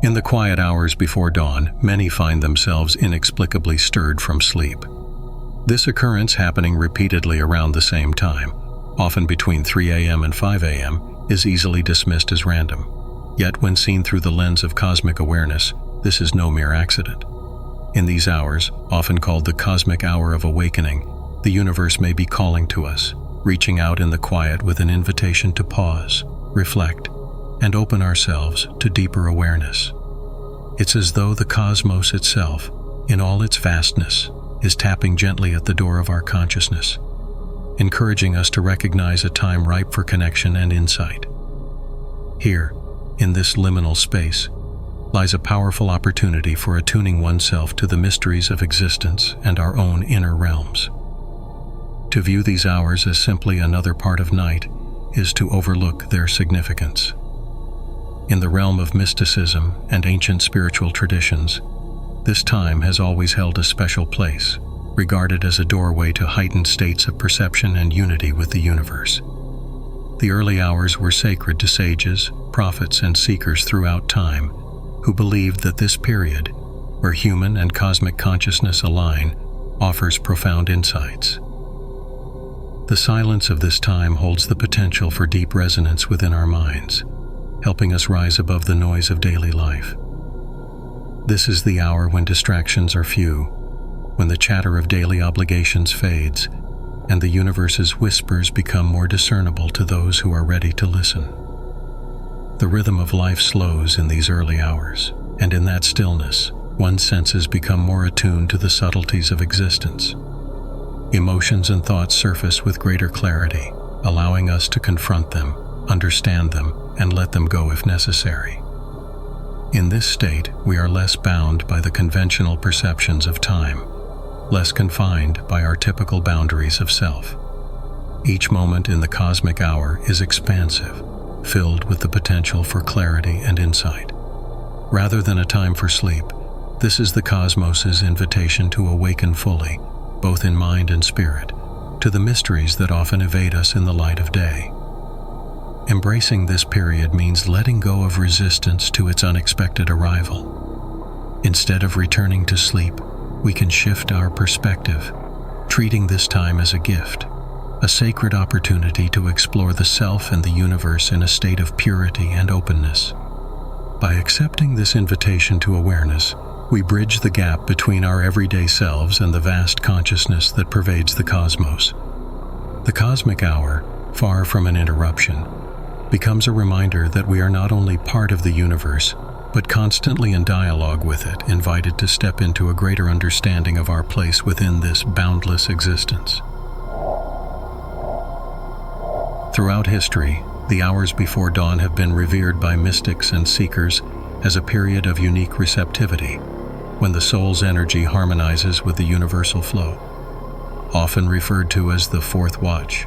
In the quiet hours before dawn, many find themselves inexplicably stirred from sleep. This occurrence, happening repeatedly around the same time, often between 3 a.m. and 5 a.m., is easily dismissed as random. Yet when seen through the lens of cosmic awareness, this is no mere accident. In these hours, often called the cosmic hour of awakening, the universe may be calling to us, reaching out in the quiet with an invitation to pause, reflect, and open ourselves to deeper awareness. It's as though the cosmos itself, in all its vastness, is tapping gently at the door of our consciousness, encouraging us to recognize a time ripe for connection and insight. Here, in this liminal space, lies a powerful opportunity for attuning oneself to the mysteries of existence and our own inner realms. To view these hours as simply another part of night is to overlook their significance. In the realm of mysticism and ancient spiritual traditions, this time has always held a special place, regarded as a doorway to heightened states of perception and unity with the universe. The early hours were sacred to sages, prophets, and seekers throughout time, who believed that this period, where human and cosmic consciousness align, offers profound insights. The silence of this time holds the potential for deep resonance within our minds, helping us rise above the noise of daily life. This is the hour when distractions are few, when the chatter of daily obligations fades, and the universe's whispers become more discernible to those who are ready to listen. The rhythm of life slows in these early hours, and in that stillness, one's senses become more attuned to the subtleties of existence. Emotions and thoughts surface with greater clarity, allowing us to confront them, understand them, and let them go if necessary. In this state, we are less bound by the conventional perceptions of time, less confined by our typical boundaries of self. Each moment in the cosmic hour is expansive, filled with the potential for clarity and insight. Rather than a time for sleep, this is the cosmos's invitation to awaken fully, both in mind and spirit, to the mysteries that often evade us in the light of day. Embracing this period means letting go of resistance to its unexpected arrival. Instead of returning to sleep, we can shift our perspective, treating this time as a gift, a sacred opportunity to explore the self and the universe in a state of purity and openness. By accepting this invitation to awareness, we bridge the gap between our everyday selves and the vast consciousness that pervades the cosmos. The cosmic hour, far from an interruption, becomes a reminder that we are not only part of the universe, but constantly in dialogue with it, invited to step into a greater understanding of our place within this boundless existence. Throughout history, the hours before dawn have been revered by mystics and seekers as a period of unique receptivity, when the soul's energy harmonizes with the universal flow. Often referred to as the fourth watch,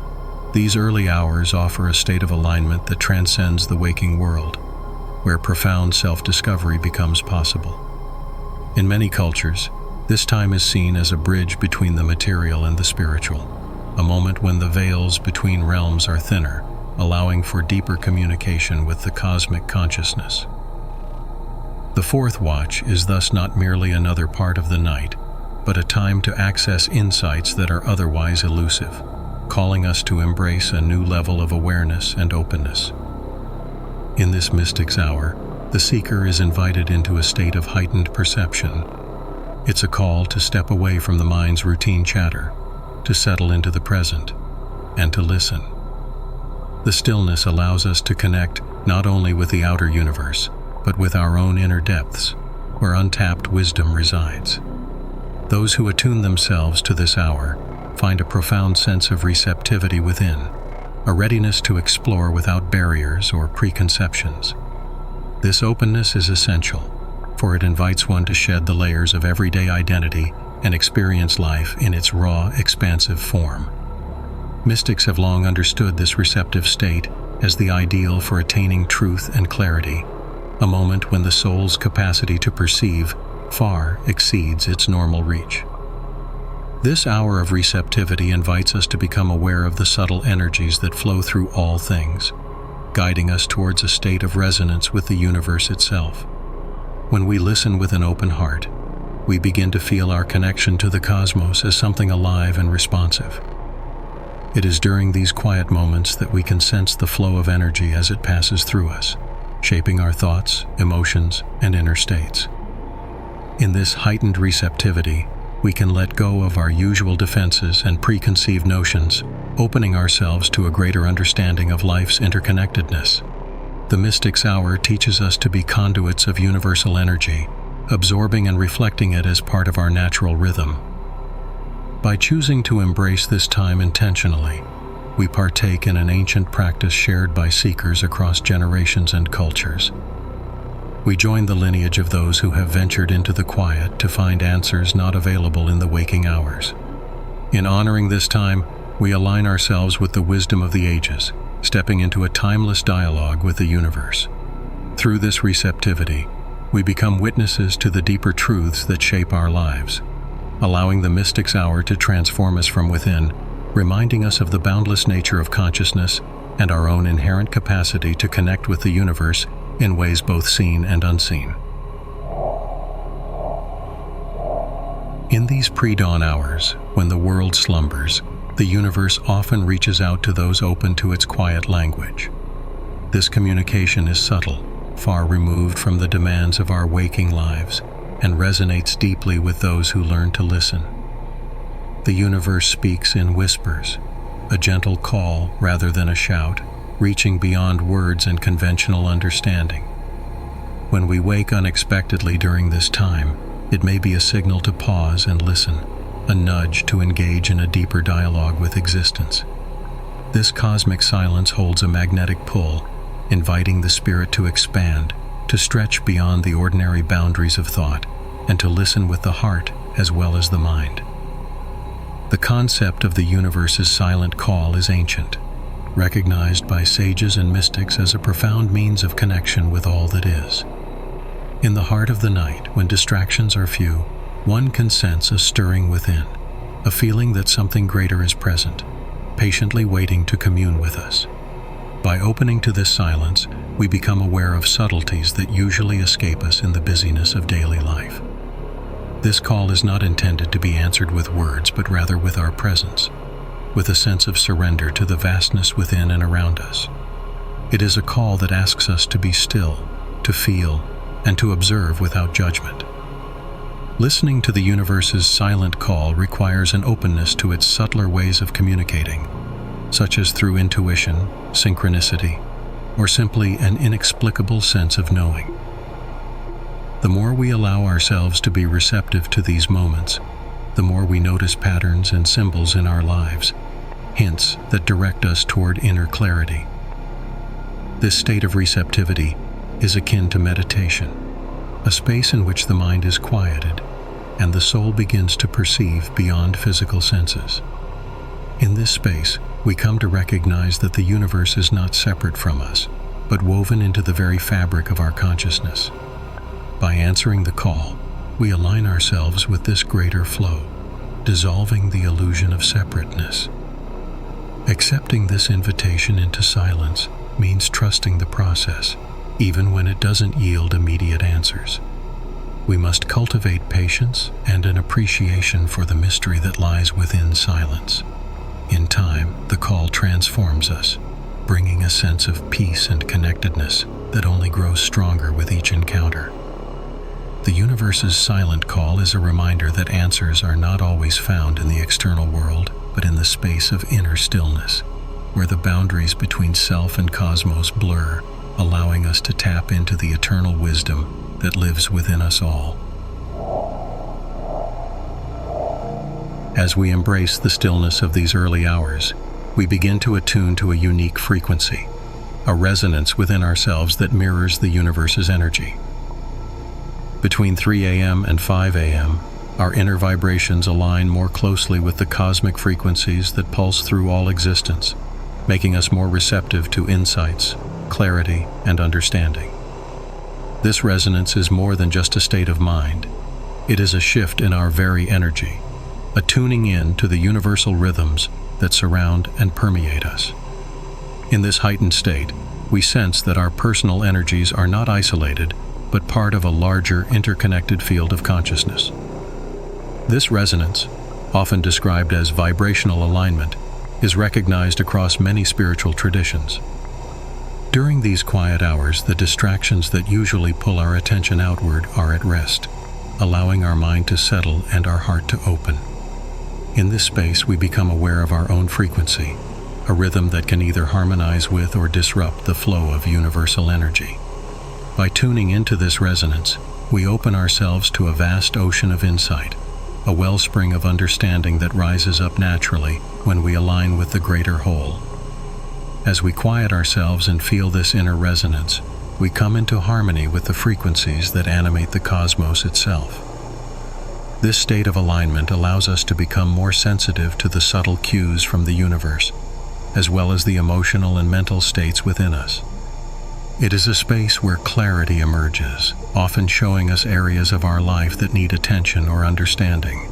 these early hours offer a state of alignment that transcends the waking world, where profound self-discovery becomes possible. In many cultures, this time is seen as a bridge between the material and the spiritual, a moment when the veils between realms are thinner, allowing for deeper communication with the cosmic consciousness. The fourth watch is thus not merely another part of the night, but a time to access insights that are otherwise elusive, calling us to embrace a new level of awareness and openness. In this mystic's hour, the seeker is invited into a state of heightened perception. It's a call to step away from the mind's routine chatter, to settle into the present, and to listen. The stillness allows us to connect not only with the outer universe, but with our own inner depths, where untapped wisdom resides. Those who attune themselves to this hour find a profound sense of receptivity within, a readiness to explore without barriers or preconceptions. This openness is essential, for it invites one to shed the layers of everyday identity and experience life in its raw, expansive form. Mystics have long understood this receptive state as the ideal for attaining truth and clarity, a moment when the soul's capacity to perceive far exceeds its normal reach. This hour of receptivity invites us to become aware of the subtle energies that flow through all things, guiding us towards a state of resonance with the universe itself. When we listen with an open heart, we begin to feel our connection to the cosmos as something alive and responsive. It is during these quiet moments that we can sense the flow of energy as it passes through us, shaping our thoughts, emotions, and inner states. In this heightened receptivity, we can let go of our usual defenses and preconceived notions, opening ourselves to a greater understanding of life's interconnectedness. The mystic's hour teaches us to be conduits of universal energy, absorbing and reflecting it as part of our natural rhythm. By choosing to embrace this time intentionally, we partake in an ancient practice shared by seekers across generations and cultures. We join the lineage of those who have ventured into the quiet to find answers not available in the waking hours. In honoring this time, we align ourselves with the wisdom of the ages, stepping into a timeless dialogue with the universe. Through this receptivity, we become witnesses to the deeper truths that shape our lives, allowing the mystic's hour to transform us from within, reminding us of the boundless nature of consciousness and our own inherent capacity to connect with the universe in ways both seen and unseen. In these pre-dawn hours, when the world slumbers, the universe often reaches out to those open to its quiet language. This communication is subtle, far removed from the demands of our waking lives, and resonates deeply with those who learn to listen. The universe speaks in whispers, a gentle call rather than a shout, reaching beyond words and conventional understanding. When we wake unexpectedly during this time, it may be a signal to pause and listen, a nudge to engage in a deeper dialogue with existence. This cosmic silence holds a magnetic pull, inviting the spirit to expand, to stretch beyond the ordinary boundaries of thought, and to listen with the heart as well as the mind. The concept of the universe's silent call is ancient, recognized by sages and mystics as a profound means of connection with all that is. In the heart of the night, when distractions are few, one can sense a stirring within, a feeling that something greater is present, patiently waiting to commune with us. By opening to this silence, we become aware of subtleties that usually escape us in the busyness of daily life. This call is not intended to be answered with words, but rather with our presence, with a sense of surrender to the vastness within and around us. It is a call that asks us to be still, to feel, and to observe without judgment. Listening to the universe's silent call requires an openness to its subtler ways of communicating, such as through intuition, synchronicity, or simply an inexplicable sense of knowing. The more we allow ourselves to be receptive to these moments, the more we notice patterns and symbols in our lives, hints that direct us toward inner clarity. This state of receptivity is akin to meditation, a space in which the mind is quieted and the soul begins to perceive beyond physical senses. In this space, we come to recognize that the universe is not separate from us, but woven into the very fabric of our consciousness. By answering the call, we align ourselves with this greater flow, dissolving the illusion of separateness. Accepting this invitation into silence means trusting the process, even when it doesn't yield immediate answers. We must cultivate patience and an appreciation for the mystery that lies within silence. In time, the call transforms us, bringing a sense of peace and connectedness that only grows stronger with each encounter. The universe's silent call is a reminder that answers are not always found in the external world, but in the space of inner stillness, where the boundaries between self and cosmos blur, allowing us to tap into the eternal wisdom that lives within us all. As we embrace the stillness of these early hours, we begin to attune to a unique frequency, a resonance within ourselves that mirrors the universe's energy. Between 3 a.m. and 5 a.m., our inner vibrations align more closely with the cosmic frequencies that pulse through all existence, making us more receptive to insights, clarity, and understanding. This resonance is more than just a state of mind. It is a shift in our very energy, a tuning in to the universal rhythms that surround and permeate us. In this heightened state, we sense that our personal energies are not isolated, but part of a larger, interconnected field of consciousness. This resonance, often described as vibrational alignment, is recognized across many spiritual traditions. During these quiet hours, the distractions that usually pull our attention outward are at rest, allowing our mind to settle and our heart to open. In this space, we become aware of our own frequency, a rhythm that can either harmonize with or disrupt the flow of universal energy. By tuning into this resonance, we open ourselves to a vast ocean of insight, a wellspring of understanding that rises up naturally when we align with the greater whole. As we quiet ourselves and feel this inner resonance, we come into harmony with the frequencies that animate the cosmos itself. This state of alignment allows us to become more sensitive to the subtle cues from the universe, as well as the emotional and mental states within us. It is a space where clarity emerges, often showing us areas of our life that need attention or understanding.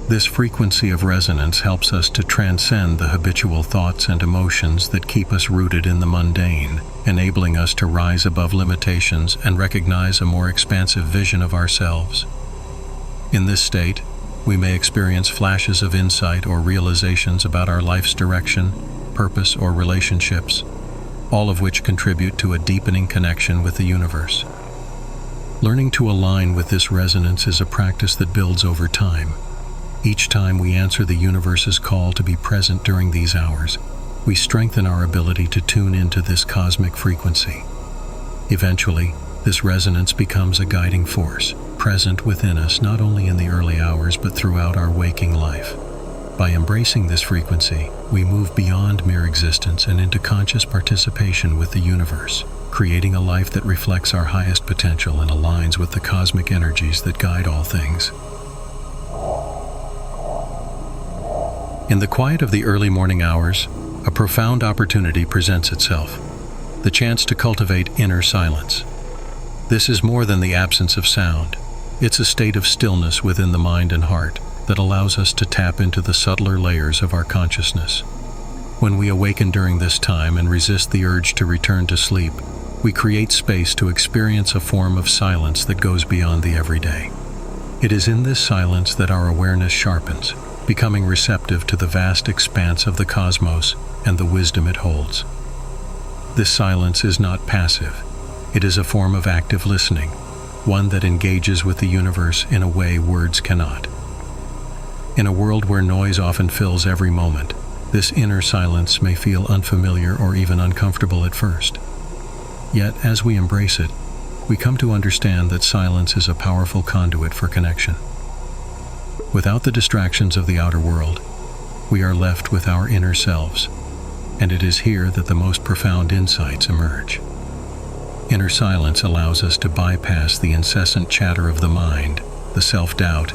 This frequency of resonance helps us to transcend the habitual thoughts and emotions that keep us rooted in the mundane, enabling us to rise above limitations and recognize a more expansive vision of ourselves. In this state, we may experience flashes of insight or realizations about our life's direction, purpose, or relationships, all of which contribute to a deepening connection with the universe. Learning to align with this resonance is a practice that builds over time. Each time we answer the universe's call to be present during these hours, we strengthen our ability to tune into this cosmic frequency. Eventually, this resonance becomes a guiding force, present within us not only in the early hours but throughout our waking life. By embracing this frequency, we move beyond mere existence and into conscious participation with the universe, creating a life that reflects our highest potential and aligns with the cosmic energies that guide all things. In the quiet of the early morning hours, a profound opportunity presents itself: the chance to cultivate inner silence. This is more than the absence of sound. It's a state of stillness within the mind and heart that allows us to tap into the subtler layers of our consciousness. When we awaken during this time and resist the urge to return to sleep, we create space to experience a form of silence that goes beyond the everyday. It is in this silence that our awareness sharpens, becoming receptive to the vast expanse of the cosmos and the wisdom it holds. This silence is not passive. It is a form of active listening, one that engages with the universe in a way words cannot. In a world where noise often fills every moment, this inner silence may feel unfamiliar or even uncomfortable at first. Yet, as we embrace it, we come to understand that silence is a powerful conduit for connection. Without the distractions of the outer world, we are left with our inner selves, and it is here that the most profound insights emerge. Inner silence allows us to bypass the incessant chatter of the mind, the self-doubt,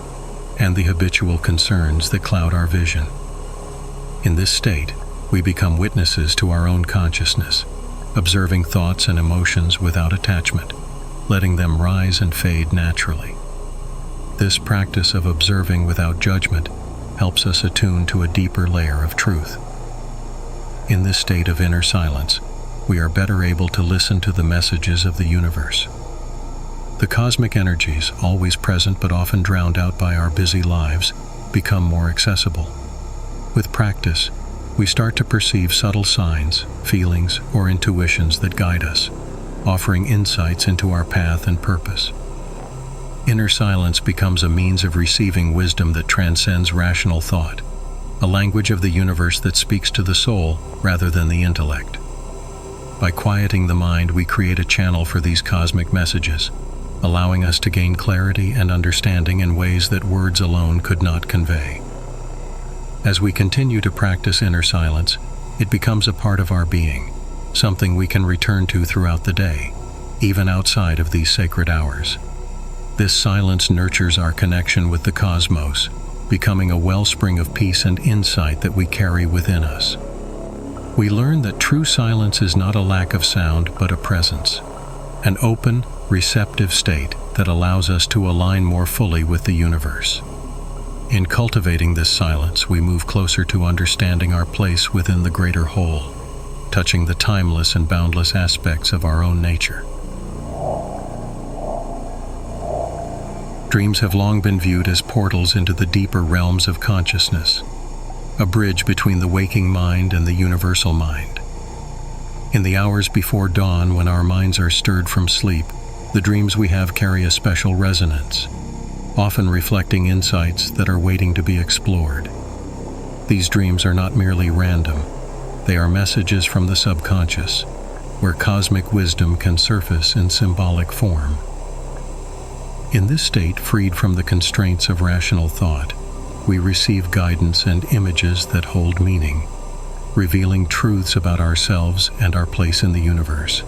and the habitual concerns that cloud our vision. In this state, we become witnesses to our own consciousness, observing thoughts and emotions without attachment, letting them rise and fade naturally. This practice of observing without judgment helps us attune to a deeper layer of truth. In this state of inner silence, we are better able to listen to the messages of the universe. The cosmic energies, always present but often drowned out by our busy lives, become more accessible. With practice, we start to perceive subtle signs, feelings, or intuitions that guide us, offering insights into our path and purpose. Inner silence becomes a means of receiving wisdom that transcends rational thought, a language of the universe that speaks to the soul rather than the intellect. By quieting the mind, we create a channel for these cosmic messages, allowing us to gain clarity and understanding in ways that words alone could not convey. As we continue to practice inner silence, it becomes a part of our being, something we can return to throughout the day, even outside of these sacred hours. This silence nurtures our connection with the cosmos, becoming a wellspring of peace and insight that we carry within us. We learn that true silence is not a lack of sound, but a presence, an open, receptive state that allows us to align more fully with the universe. In cultivating this silence, we move closer to understanding our place within the greater whole, touching the timeless and boundless aspects of our own nature. Dreams have long been viewed as portals into the deeper realms of consciousness, a bridge between the waking mind and the universal mind. In the hours before dawn, when our minds are stirred from sleep, the dreams we have carry a special resonance, often reflecting insights that are waiting to be explored. These dreams are not merely random. They are messages from the subconscious, where cosmic wisdom can surface in symbolic form. In this state, freed from the constraints of rational thought, we receive guidance and images that hold meaning, revealing truths about ourselves and our place in the universe.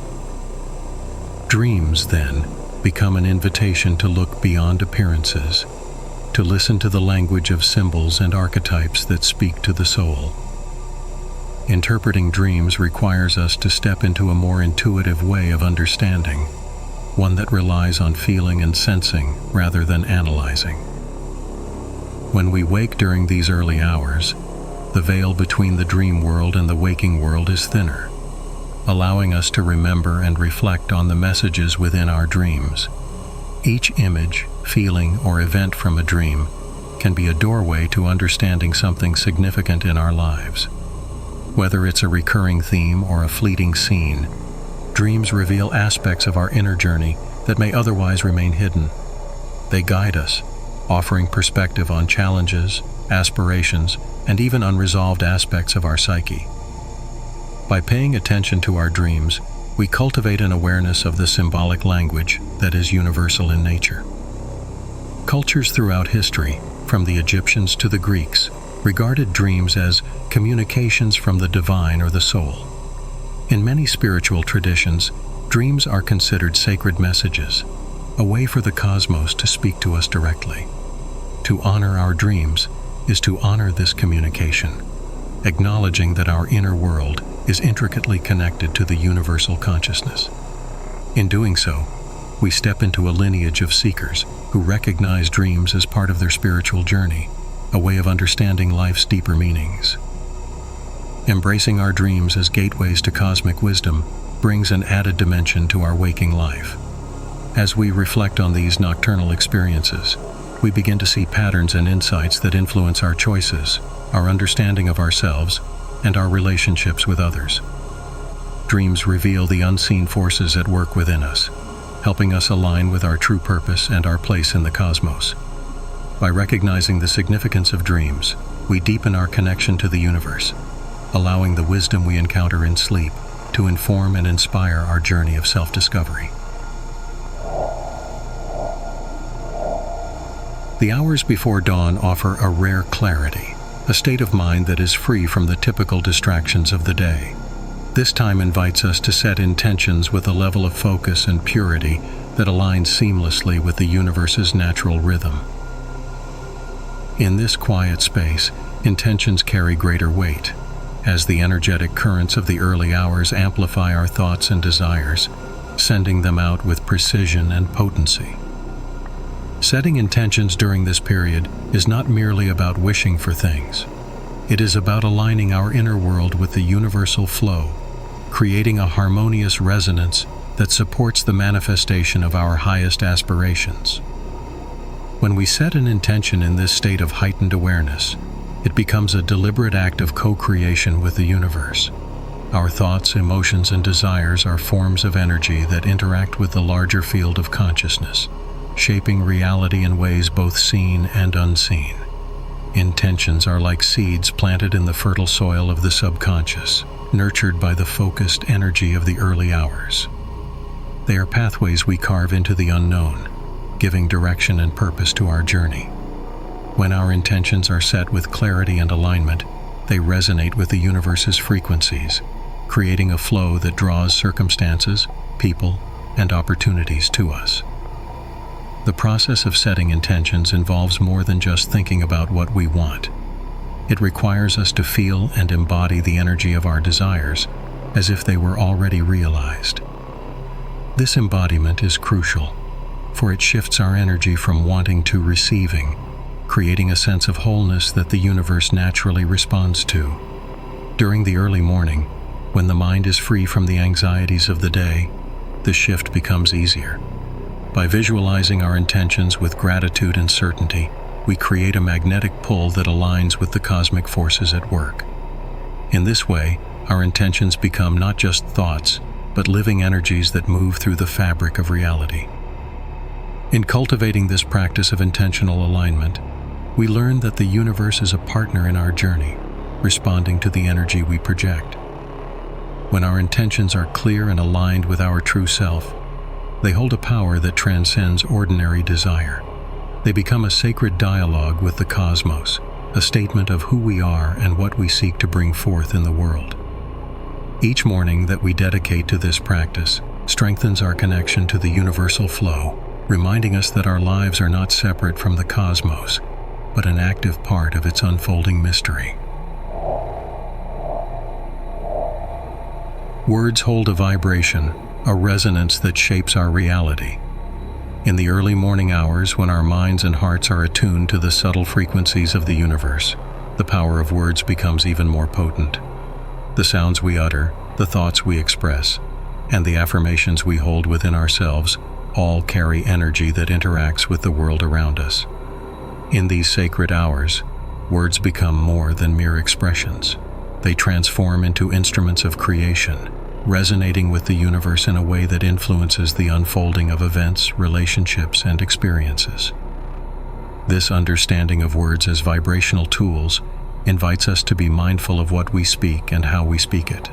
Dreams, then, become an invitation to look beyond appearances, to listen to the language of symbols and archetypes that speak to the soul. Interpreting dreams requires us to step into a more intuitive way of understanding, one that relies on feeling and sensing rather than analyzing. When we wake during these early hours, the veil between the dream world and the waking world is thinner, allowing us to remember and reflect on the messages within our dreams. Each image, feeling, or event from a dream can be a doorway to understanding something significant in our lives. Whether it's a recurring theme or a fleeting scene, dreams reveal aspects of our inner journey that may otherwise remain hidden. They guide us, offering perspective on challenges, aspirations, and even unresolved aspects of our psyche. By paying attention to our dreams, we cultivate an awareness of the symbolic language that is universal in nature. Cultures throughout history, from the Egyptians to the Greeks, regarded dreams as communications from the divine or the soul. In many spiritual traditions, dreams are considered sacred messages, a way for the cosmos to speak to us directly. To honor our dreams is to honor this communication, acknowledging that our inner world is intricately connected to the universal consciousness. In doing so, we step into a lineage of seekers who recognize dreams as part of their spiritual journey, a way of understanding life's deeper meanings. Embracing our dreams as gateways to cosmic wisdom brings an added dimension to our waking life. As we reflect on these nocturnal experiences, we begin to see patterns and insights that influence our choices, our understanding of ourselves, and our relationships with others. Dreams reveal the unseen forces at work within us, helping us align with our true purpose and our place in the cosmos. By recognizing the significance of dreams, we deepen our connection to the universe, allowing the wisdom we encounter in sleep to inform and inspire our journey of self-discovery. The hours before dawn offer a rare clarity, a state of mind that is free from the typical distractions of the day. This time invites us to set intentions with a level of focus and purity that aligns seamlessly with the universe's natural rhythm. In this quiet space, intentions carry greater weight, as the energetic currents of the early hours amplify our thoughts and desires, sending them out with precision and potency. Setting intentions during this period is not merely about wishing for things. It is about aligning our inner world with the universal flow, creating a harmonious resonance that supports the manifestation of our highest aspirations. When we set an intention in this state of heightened awareness, it becomes a deliberate act of co-creation with the universe. Our thoughts, emotions, and desires are forms of energy that interact with the larger field of consciousness, shaping reality in ways both seen and unseen. Intentions are like seeds planted in the fertile soil of the subconscious, nurtured by the focused energy of the early hours. They are pathways we carve into the unknown, giving direction and purpose to our journey. When our intentions are set with clarity and alignment, they resonate with the universe's frequencies, creating a flow that draws circumstances, people, and opportunities to us. The process of setting intentions involves more than just thinking about what we want. It requires us to feel and embody the energy of our desires as if they were already realized. This embodiment is crucial, for it shifts our energy from wanting to receiving, creating a sense of wholeness that the universe naturally responds to. During the early morning, When the mind is free from the anxieties of the day, the shift becomes easier. By visualizing our intentions with gratitude and certainty, we create a magnetic pull that aligns with the cosmic forces at work. In this way, our intentions become not just thoughts, but living energies that move through the fabric of reality. In cultivating this practice of intentional alignment, we learn that the universe is a partner in our journey, responding to the energy we project. When our intentions are clear and aligned with our true self, they hold a power that transcends ordinary desire. They become a sacred dialogue with the cosmos, a statement of who we are and what we seek to bring forth in the world. Each morning that we dedicate to this practice strengthens our connection to the universal flow, reminding us that our lives are not separate from the cosmos, but an active part of its unfolding mystery. Words hold a vibration, a resonance that shapes our reality. In the early morning hours, when our minds and hearts are attuned to the subtle frequencies of the universe, the power of words becomes even more potent. The sounds we utter, the thoughts we express, and the affirmations we hold within ourselves all carry energy that interacts with the world around us. In these sacred hours, words become more than mere expressions. They transform into instruments of creation, resonating with the universe in a way that influences the unfolding of events, relationships, and experiences. This understanding of words as vibrational tools invites us to be mindful of what we speak and how we speak it.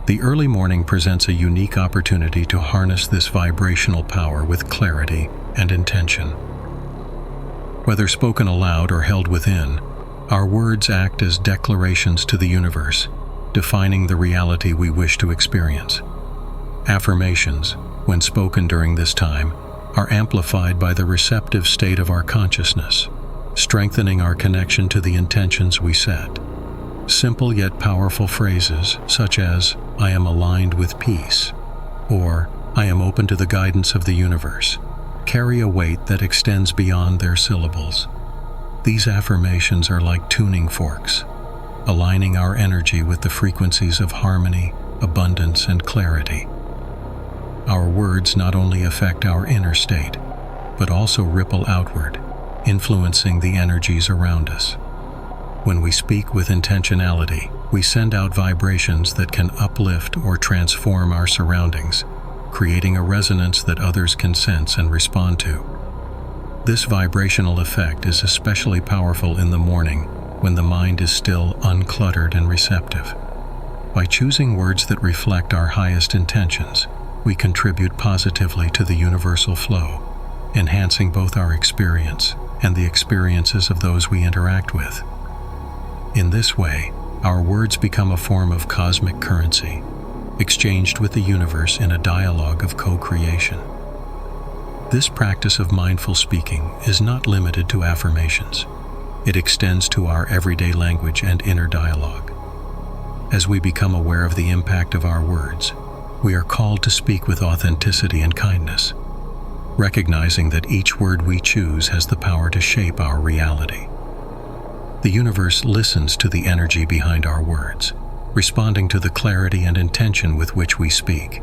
The early morning presents a unique opportunity to harness this vibrational power with clarity and intention. Whether spoken aloud or held within, our words act as declarations to the universe, defining the reality we wish to experience. Affirmations, when spoken during this time, are amplified by the receptive state of our consciousness, strengthening our connection to the intentions we set. Simple yet powerful phrases such as, "I am aligned with peace," or "I am open to the guidance of the universe," carry a weight that extends beyond their syllables. These affirmations are like tuning forks, aligning our energy with the frequencies of harmony, abundance, and clarity. Our words not only affect our inner state, but also ripple outward, influencing the energies around us. When we speak with intentionality, we send out vibrations that can uplift or transform our surroundings, creating a resonance that others can sense and respond to. This vibrational effect is especially powerful in the morning, when the mind is still uncluttered and receptive. By choosing words that reflect our highest intentions, we contribute positively to the universal flow, enhancing both our experience and the experiences of those we interact with. In this way, our words become a form of cosmic currency, exchanged with the universe in a dialogue of co-creation. This practice of mindful speaking is not limited to affirmations. It extends to our everyday language and inner dialogue. As we become aware of the impact of our words, we are called to speak with authenticity and kindness, recognizing that each word we choose has the power to shape our reality. The universe listens to the energy behind our words, responding to the clarity and intention with which we speak.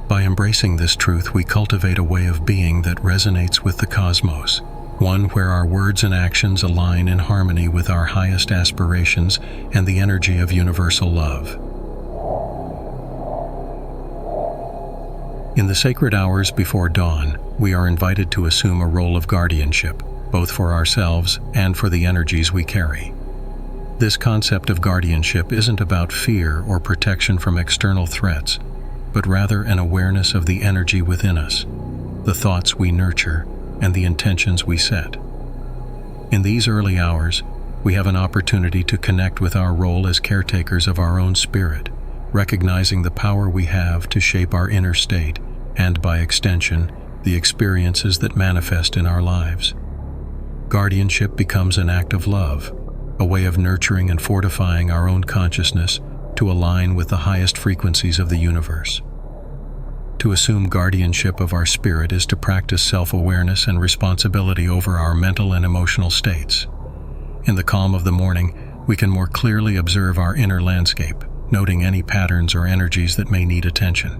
By embracing this truth, we cultivate a way of being that resonates with the cosmos, one where our words and actions align in harmony with our highest aspirations and the energy of universal love. In the sacred hours before dawn, we are invited to assume a role of guardianship, both for ourselves and for the energies we carry. This concept of guardianship isn't about fear or protection from external threats, but rather an awareness of the energy within us, the thoughts we nurture, and the intentions we set. In these early hours, we have an opportunity to connect with our role as caretakers of our own spirit, recognizing the power we have to shape our inner state and, by extension, the experiences that manifest in our lives. Guardianship becomes an act of love, a way of nurturing and fortifying our own consciousness to align with the highest frequencies of the universe. To assume guardianship of our spirit is to practice self-awareness and responsibility over our mental and emotional states. In the calm of the morning, we can more clearly observe our inner landscape, noting any patterns or energies that may need attention.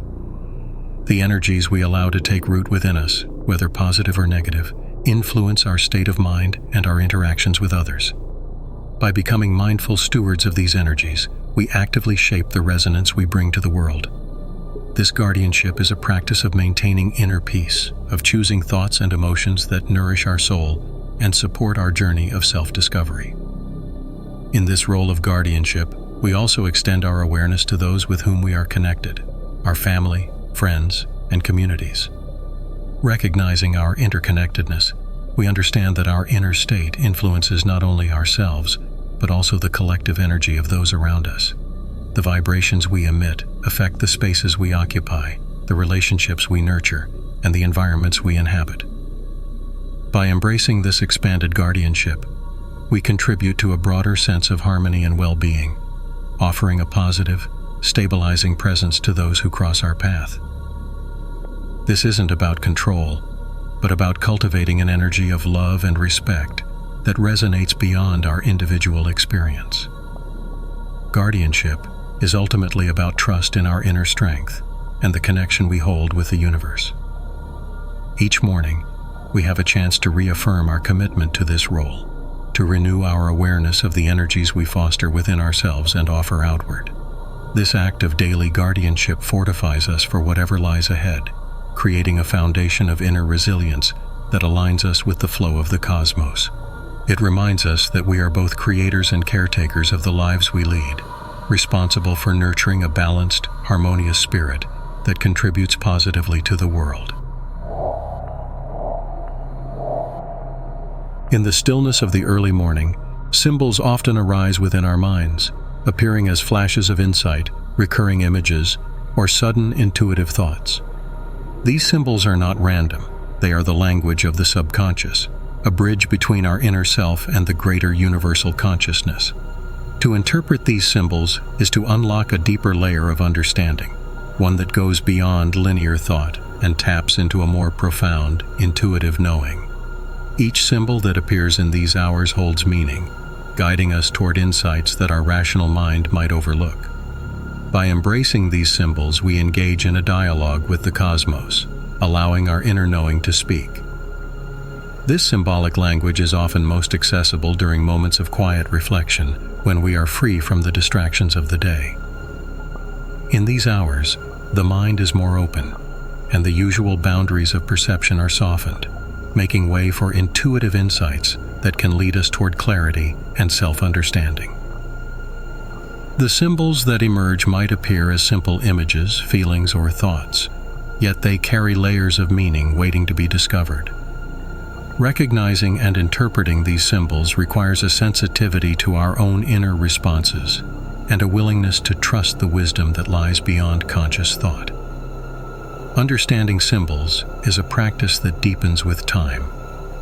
The energies we allow to take root within us, whether positive or negative, influence our state of mind and our interactions with others. By becoming mindful stewards of these energies, we actively shape the resonance we bring to the world. This guardianship is a practice of maintaining inner peace, of choosing thoughts and emotions that nourish our soul and support our journey of self-discovery. In this role of guardianship, we also extend our awareness to those with whom we are connected, our family, friends, and communities. Recognizing our interconnectedness, we understand that our inner state influences not only ourselves, but also the collective energy of those around us. The vibrations we emit affect the spaces we occupy, the relationships we nurture, and the environments we inhabit. By embracing this expanded guardianship, we contribute to a broader sense of harmony and well-being, offering a positive, stabilizing presence to those who cross our path. This isn't about control, but about cultivating an energy of love and respect that resonates beyond our individual experience. Guardianship is ultimately about trust in our inner strength and the connection we hold with the universe. Each morning, we have a chance to reaffirm our commitment to this role, to renew our awareness of the energies we foster within ourselves and offer outward. This act of daily guardianship fortifies us for whatever lies ahead, creating a foundation of inner resilience that aligns us with the flow of the cosmos. It reminds us that we are both creators and caretakers of the lives we lead, responsible for nurturing a balanced, harmonious spirit that contributes positively to the world. In the stillness of the early morning, symbols often arise within our minds, appearing as flashes of insight, recurring images, or sudden intuitive thoughts. These symbols are not random. They are the language of the subconscious, a bridge between our inner self and the greater universal consciousness. To interpret these symbols is to unlock a deeper layer of understanding, one that goes beyond linear thought and taps into a more profound, intuitive knowing. Each symbol that appears in these hours holds meaning, guiding us toward insights that our rational mind might overlook. By embracing these symbols, we engage in a dialogue with the cosmos, allowing our inner knowing to speak. This symbolic language is often most accessible during moments of quiet reflection, when we are free from the distractions of the day. In these hours, the mind is more open, and the usual boundaries of perception are softened, making way for intuitive insights that can lead us toward clarity and self-understanding. The symbols that emerge might appear as simple images, feelings, or thoughts, yet they carry layers of meaning waiting to be discovered. Recognizing and interpreting these symbols requires a sensitivity to our own inner responses and a willingness to trust the wisdom that lies beyond conscious thought. Understanding symbols is a practice that deepens with time,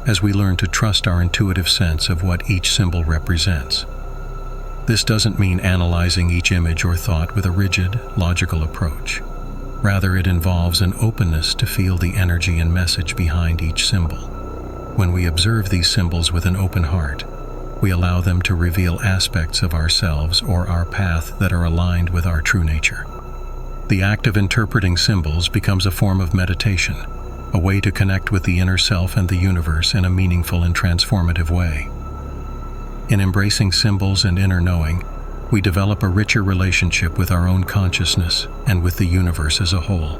as we learn to trust our intuitive sense of what each symbol represents. This doesn't mean analyzing each image or thought with a rigid, logical approach. Rather, it involves an openness to feel the energy and message behind each symbol. When we observe these symbols with an open heart, we allow them to reveal aspects of ourselves or our path that are aligned with our true nature. The act of interpreting symbols becomes a form of meditation, a way to connect with the inner self and the universe in a meaningful and transformative way. In embracing symbols and inner knowing, we develop a richer relationship with our own consciousness and with the universe as a whole.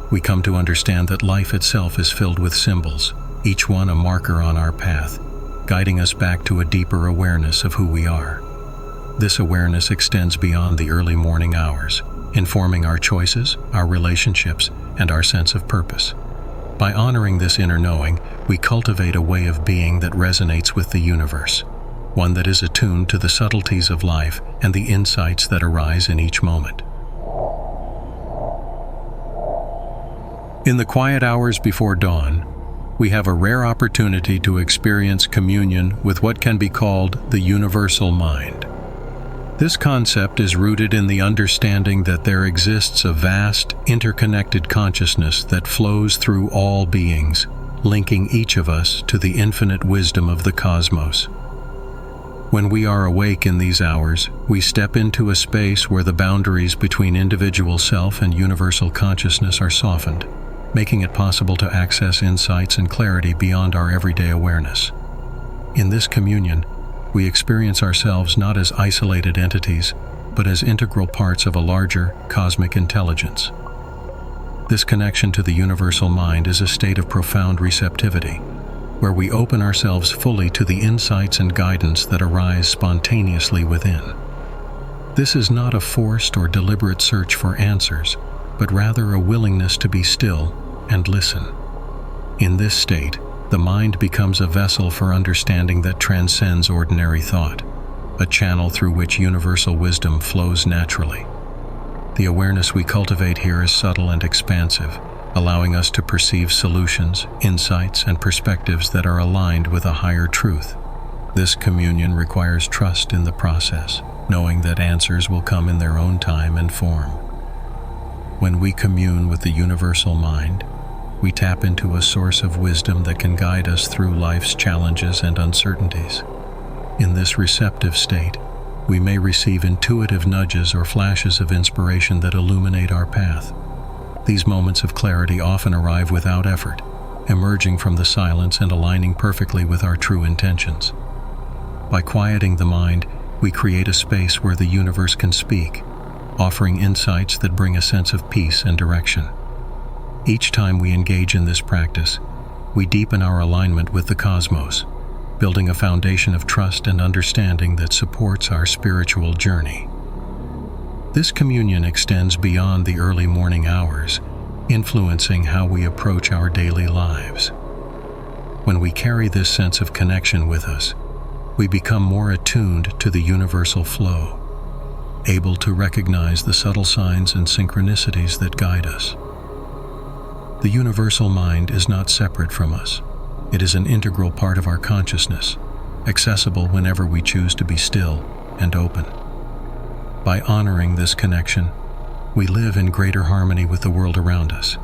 We come to understand that life itself is filled with symbols, each one a marker on our path, guiding us back to a deeper awareness of who we are. This awareness extends beyond the early morning hours, informing our choices, our relationships, and our sense of purpose. By honoring this inner knowing, we cultivate a way of being that resonates with the universe, one that is attuned to the subtleties of life and the insights that arise in each moment. In the quiet hours before dawn, we have a rare opportunity to experience communion with what can be called the universal mind. This concept is rooted in the understanding that there exists a vast, interconnected consciousness that flows through all beings, linking each of us to the infinite wisdom of the cosmos. When we are awake in these hours, we step into a space where the boundaries between individual self and universal consciousness are softened, making it possible to access insights and clarity beyond our everyday awareness. In this communion, we experience ourselves not as isolated entities, but as integral parts of a larger, cosmic intelligence. This connection to the universal mind is a state of profound receptivity, where we open ourselves fully to the insights and guidance that arise spontaneously within. This is not a forced or deliberate search for answers, but rather a willingness to be still and listen. In this state, the mind becomes a vessel for understanding that transcends ordinary thought, a channel through which universal wisdom flows naturally. The awareness we cultivate here is subtle and expansive, allowing us to perceive solutions, insights, and perspectives that are aligned with a higher truth. This communion requires trust in the process, knowing that answers will come in their own time and form. When we commune with the universal mind, we tap into a source of wisdom that can guide us through life's challenges and uncertainties. In this receptive state, we may receive intuitive nudges or flashes of inspiration that illuminate our path. These moments of clarity often arrive without effort, emerging from the silence and aligning perfectly with our true intentions. By quieting the mind, we create a space where the universe can speak, offering insights that bring a sense of peace and direction. Each time we engage in this practice, we deepen our alignment with the cosmos, building a foundation of trust and understanding that supports our spiritual journey. This communion extends beyond the early morning hours, influencing how we approach our daily lives. When we carry this sense of connection with us, we become more attuned to the universal flow, able to recognize the subtle signs and synchronicities that guide us. The universal mind is not separate from us. It is an integral part of our consciousness, accessible whenever we choose to be still and open. By honoring this connection, we live in greater harmony with the world around us,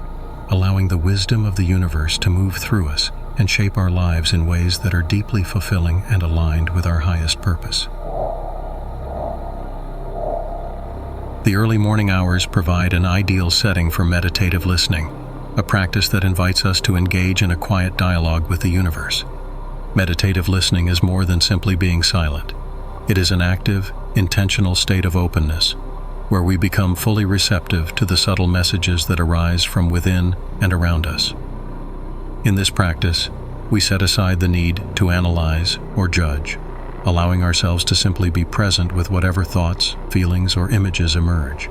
allowing the wisdom of the universe to move through us and shape our lives in ways that are deeply fulfilling and aligned with our highest purpose. The early morning hours provide an ideal setting for meditative listening, a practice that invites us to engage in a quiet dialogue with the universe. Meditative listening is more than simply being silent. It is an active, intentional state of openness, where we become fully receptive to the subtle messages that arise from within and around us. In this practice, we set aside the need to analyze or judge, allowing ourselves to simply be present with whatever thoughts, feelings, or images emerge.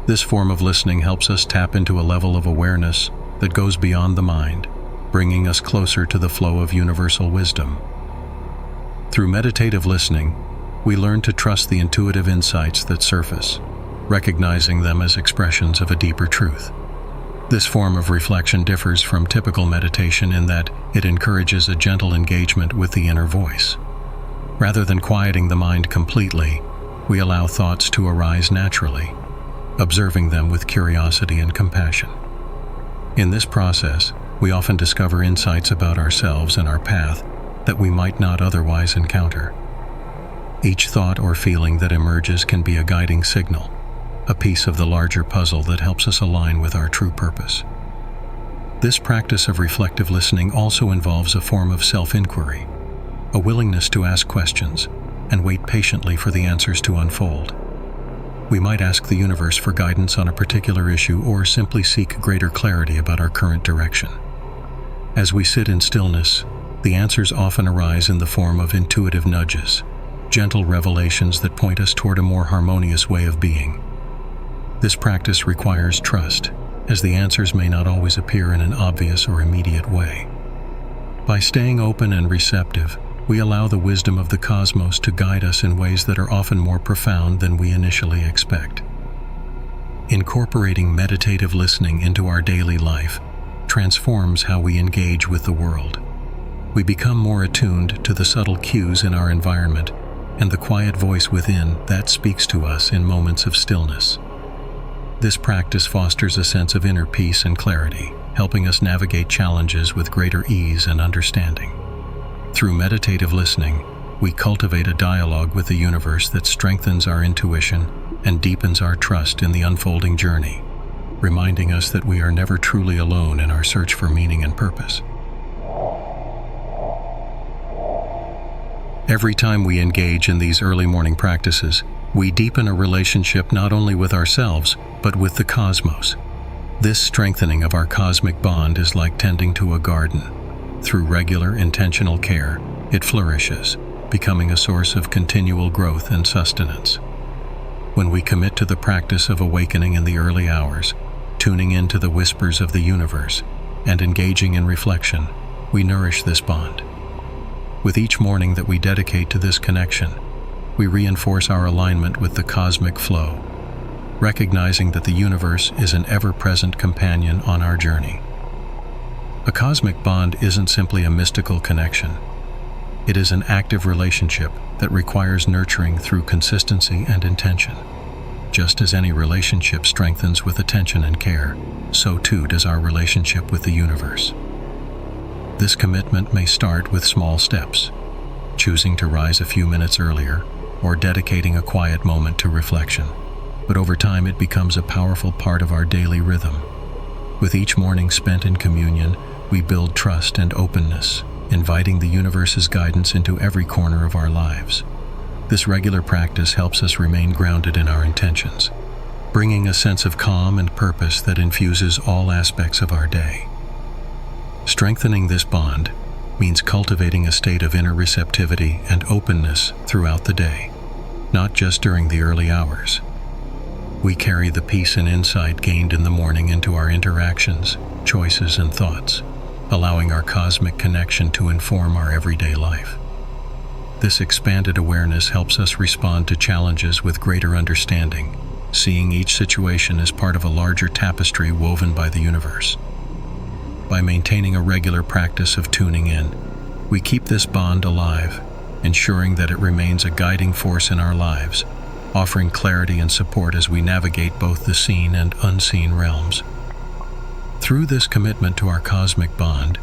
This form of listening helps us tap into a level of awareness that goes beyond the mind, bringing us closer to the flow of universal wisdom. Through meditative listening, we learn to trust the intuitive insights that surface, recognizing them as expressions of a deeper truth. This form of reflection differs from typical meditation in that it encourages a gentle engagement with the inner voice. Rather than quieting the mind completely, we allow thoughts to arise naturally, observing them with curiosity and compassion. In this process, we often discover insights about ourselves and our path that we might not otherwise encounter. Each thought or feeling that emerges can be a guiding signal, a piece of the larger puzzle that helps us align with our true purpose. This practice of reflective listening also involves a form of self-inquiry, a willingness to ask questions and wait patiently for the answers to unfold. We might ask the universe for guidance on a particular issue or simply seek greater clarity about our current direction. As we sit in stillness, the answers often arise in the form of intuitive nudges, gentle revelations that point us toward a more harmonious way of being. This practice requires trust, as the answers may not always appear in an obvious or immediate way. By staying open and receptive, we allow the wisdom of the cosmos to guide us in ways that are often more profound than we initially expect. Incorporating meditative listening into our daily life transforms how we engage with the world. We become more attuned to the subtle cues in our environment and the quiet voice within that speaks to us in moments of stillness. This practice fosters a sense of inner peace and clarity, helping us navigate challenges with greater ease and understanding. Through meditative listening, we cultivate a dialogue with the universe that strengthens our intuition and deepens our trust in the unfolding journey, reminding us that we are never truly alone in our search for meaning and purpose. Every time we engage in these early morning practices, we deepen a relationship not only with ourselves, but with the cosmos. This strengthening of our cosmic bond is like tending to a garden. Through regular, intentional care, it flourishes, becoming a source of continual growth and sustenance. When we commit to the practice of awakening in the early hours, tuning into the whispers of the universe, and engaging in reflection, we nourish this bond. With each morning that we dedicate to this connection, we reinforce our alignment with the cosmic flow, recognizing that the universe is an ever-present companion on our journey. A cosmic bond isn't simply a mystical connection. It is an active relationship that requires nurturing through consistency and intention. Just as any relationship strengthens with attention and care, so too does our relationship with the universe. This commitment may start with small steps, choosing to rise a few minutes earlier or dedicating a quiet moment to reflection. But over time it becomes a powerful part of our daily rhythm. With each morning spent in communion, we build trust and openness, inviting the universe's guidance into every corner of our lives. This regular practice helps us remain grounded in our intentions, bringing a sense of calm and purpose that infuses all aspects of our day. Strengthening this bond means cultivating a state of inner receptivity and openness throughout the day, not just during the early hours. We carry the peace and insight gained in the morning into our interactions, choices, and thoughts, allowing our cosmic connection to inform our everyday life. This expanded awareness helps us respond to challenges with greater understanding, seeing each situation as part of a larger tapestry woven by the universe. By maintaining a regular practice of tuning in, we keep this bond alive, ensuring that it remains a guiding force in our lives, offering clarity and support as we navigate both the seen and unseen realms. Through this commitment to our cosmic bond,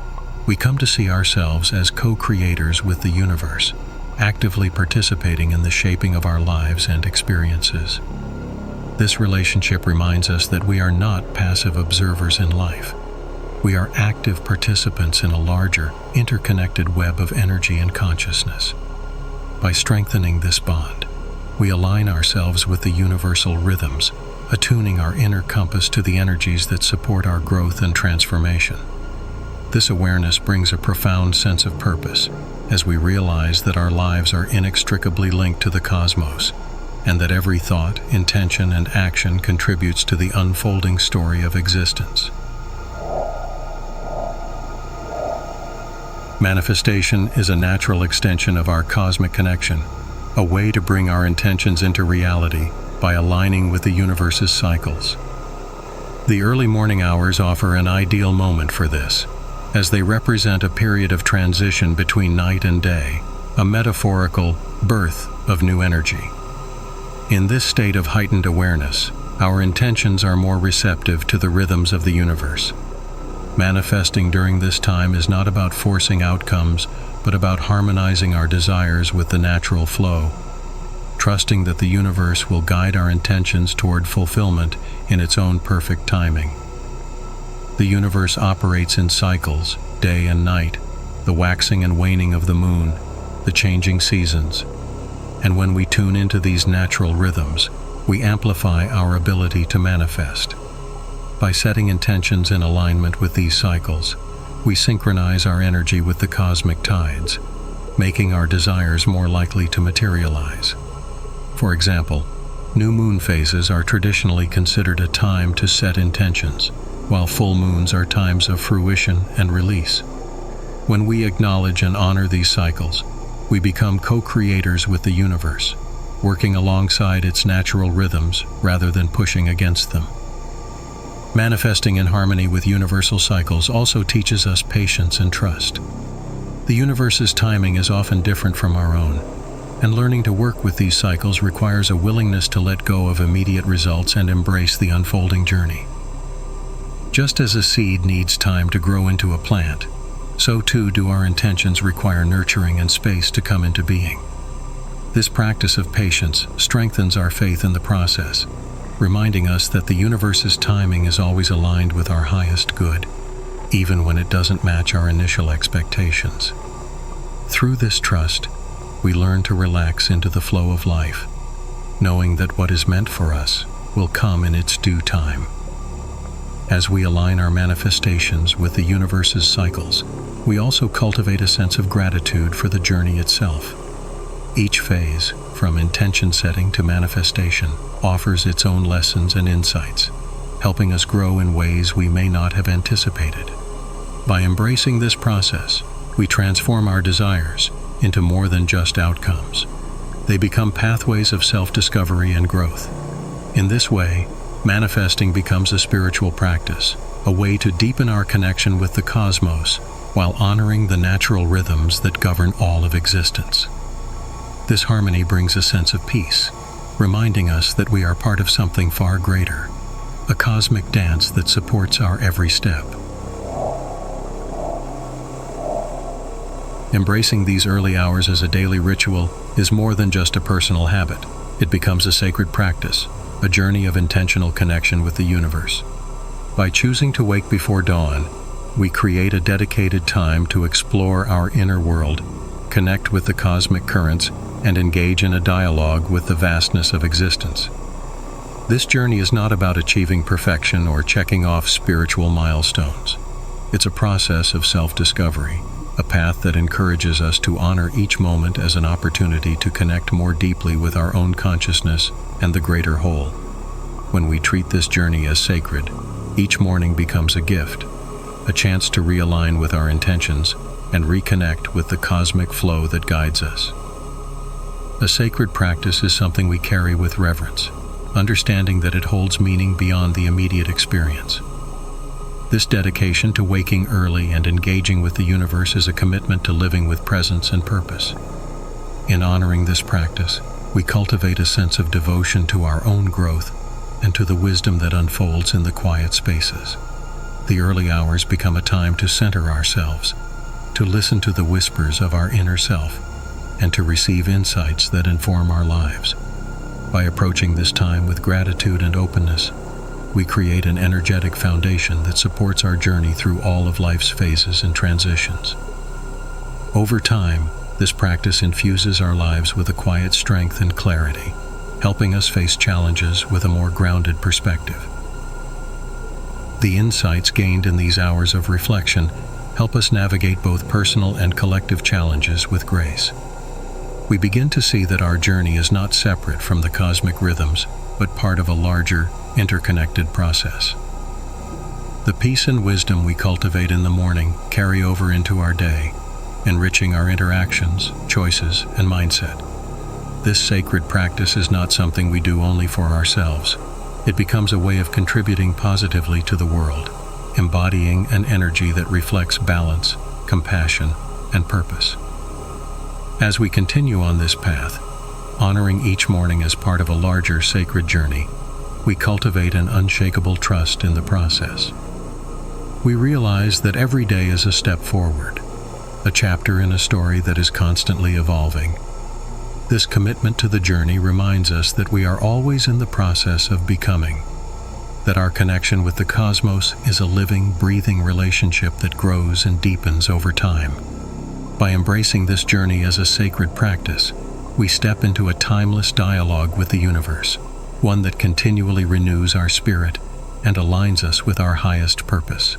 we come to see ourselves as co-creators with the universe, actively participating in the shaping of our lives and experiences. This relationship reminds us that we are not passive observers in life. We are active participants in a larger, interconnected web of energy and consciousness. By strengthening this bond, we align ourselves with the universal rhythms, attuning our inner compass to the energies that support our growth and transformation. This awareness brings a profound sense of purpose, as we realize that our lives are inextricably linked to the cosmos, and that every thought, intention, and action contributes to the unfolding story of existence. Manifestation is a natural extension of our cosmic connection, a way to bring our intentions into reality by aligning with the universe's cycles. The early morning hours offer an ideal moment for this, as they represent a period of transition between night and day, a metaphorical birth of new energy. In this state of heightened awareness, our intentions are more receptive to the rhythms of the universe. Manifesting during this time is not about forcing outcomes, but about harmonizing our desires with the natural flow, trusting that the universe will guide our intentions toward fulfillment in its own perfect timing. The universe operates in cycles, day and night, the waxing and waning of the moon, the changing seasons. And when we tune into these natural rhythms, we amplify our ability to manifest. By setting intentions in alignment with these cycles, we synchronize our energy with the cosmic tides, making our desires more likely to materialize. For example, new moon phases are traditionally considered a time to set intentions, while full moons are times of fruition and release. When we acknowledge and honor these cycles, we become co-creators with the universe, working alongside its natural rhythms rather than pushing against them. Manifesting in harmony with universal cycles also teaches us patience and trust. The universe's timing is often different from our own, and learning to work with these cycles requires a willingness to let go of immediate results and embrace the unfolding journey. Just as a seed needs time to grow into a plant, so too do our intentions require nurturing and space to come into being. This practice of patience strengthens our faith in the process, reminding us that the universe's timing is always aligned with our highest good, even when it doesn't match our initial expectations. Through this trust, we learn to relax into the flow of life, knowing that what is meant for us will come in its due time. As we align our manifestations with the universe's cycles, we also cultivate a sense of gratitude for the journey itself. Each phase, from intention setting to manifestation, offers its own lessons and insights, helping us grow in ways we may not have anticipated. By embracing this process, we transform our desires into more than just outcomes. They become pathways of self-discovery and growth. In this way, manifesting becomes a spiritual practice, a way to deepen our connection with the cosmos while honoring the natural rhythms that govern all of existence. This harmony brings a sense of peace, reminding us that we are part of something far greater, a cosmic dance that supports our every step. Embracing these early hours as a daily ritual is more than just a personal habit. It becomes a sacred practice, a journey of intentional connection with the universe. By choosing to wake before dawn, we create a dedicated time to explore our inner world, connect with the cosmic currents, and engage in a dialogue with the vastness of existence. This journey is not about achieving perfection or checking off spiritual milestones. It's a process of self-discovery, a path that encourages us to honor each moment as an opportunity to connect more deeply with our own consciousness and the greater whole. When we treat this journey as sacred, each morning becomes a gift, a chance to realign with our intentions and reconnect with the cosmic flow that guides us. A sacred practice is something we carry with reverence, understanding that it holds meaning beyond the immediate experience. This dedication to waking early and engaging with the universe is a commitment to living with presence and purpose. In honoring this practice, we cultivate a sense of devotion to our own growth and to the wisdom that unfolds in the quiet spaces. The early hours become a time to center ourselves, to listen to the whispers of our inner self, and to receive insights that inform our lives. By approaching this time with gratitude and openness, we create an energetic foundation that supports our journey through all of life's phases and transitions. Over time, this practice infuses our lives with a quiet strength and clarity, helping us face challenges with a more grounded perspective. The insights gained in these hours of reflection help us navigate both personal and collective challenges with grace. We begin to see that our journey is not separate from the cosmic rhythms, but part of a larger, interconnected process. The peace and wisdom we cultivate in the morning carry over into our day, enriching our interactions, choices, and mindset. This sacred practice is not something we do only for ourselves. It becomes a way of contributing positively to the world, embodying an energy that reflects balance, compassion, and purpose. As we continue on this path, honoring each morning as part of a larger sacred journey, we cultivate an unshakable trust in the process. We realize that every day is a step forward, a chapter in a story that is constantly evolving. This commitment to the journey reminds us that we are always in the process of becoming, that our connection with the cosmos is a living, breathing relationship that grows and deepens over time. By embracing this journey as a sacred practice, we step into a timeless dialogue with the universe, one that continually renews our spirit and aligns us with our highest purpose.